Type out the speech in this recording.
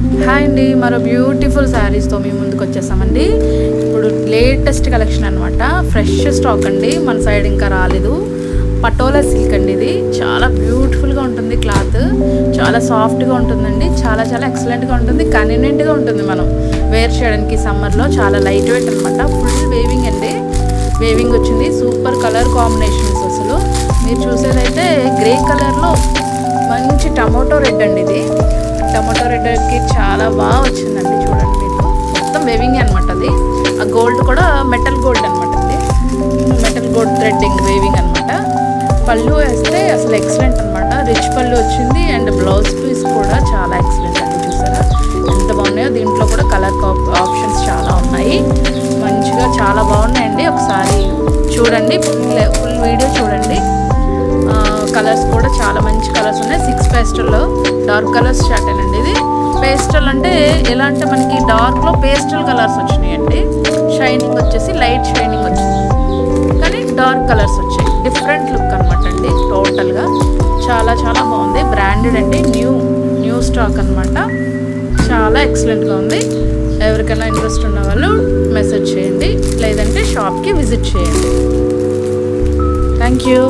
Hi అండి, మరో beautiful శారీస్తో మీ ముందుకు వచ్చేసామండి. ఇప్పుడు లేటెస్ట్ కలెక్షన్ అనమాట, ఫ్రెష్ స్టాక్ అండి. మన సైడ్ ఇంకా రాలేదు. పటోలా సిల్క్ అండి. ఇది చాలా బ్యూటిఫుల్గా ఉంటుంది. క్లాత్ చాలా సాఫ్ట్గా ఉంటుందండి. చాలా చాలా ఎక్సలెంట్గా ఉంటుంది. కన్వీనియంట్గా ఉంటుంది మనం వేర్ చేయడానికి. సమ్మర్లో చాలా లైట్ వెయిట్ అనమాట. ఫుల్ వేవింగ్ అండి. వేవింగ్ వచ్చింది. Super colour combinations. అసలు మీరు చూసేదైతే గ్రే కలర్లో మంచి టమోటో రెడ్ అండి. ఇది టమాటో రెడ్కి చాలా బాగా వచ్చిందండి. చూడండి, మీకు మొత్తం వేవింగ్ అనమాట. అది ఆ గోల్డ్ కూడా మెటల్ గోల్డ్ అనమాట. అది మెటల్ గోల్డ్ థ్రెడ్డింగ్ వేవింగ్ అనమాట. పళ్ళు వేస్తే అసలు ఎక్సలెంట్ అనమాట. రిచ్ పళ్ళు వచ్చింది. అండ్ బ్లౌజ్ పీస్ కూడా చాలా ఎక్సలెంట్ అండి. చూసారా ఎంత బాగున్నాయో. దీంట్లో కూడా కలర్ ఆప్షన్స్ చాలా ఉన్నాయి. మంచిగా చాలా బాగున్నాయండి. ఒకసారి చూడండి, ఫుల్ వీడియో చూడండి. కలర్స్ కూడా చాలా మంచి కలర్స్ ఉన్నాయి. 6 పేస్టల్లో డార్క్ కలర్స్ స్టార్ట్ అండి. ఇది పేస్టల్ అంటే ఎలా అంటే మనకి డార్క్లో పేస్టల్ కలర్స్ వచ్చినాయండి. షైనింగ్ వచ్చేసి లైట్ షైనింగ్ వచ్చింది, కానీ డార్క్ కలర్స్ వచ్చాయి. డిఫరెంట్ లుక్ అనమాట అండి. టోటల్గా చాలా చాలా బాగుంది. బ్రాండెడ్ అండి. న్యూ స్టాక్ అనమాట. చాలా ఎక్సలెంట్గా ఉంది. ఎవరికైనా ఇంట్రెస్ట్ ఉన్న వాళ్ళు మెసేజ్ చేయండి, లేదంటే షాప్కి విజిట్ చేయండి. Thank you.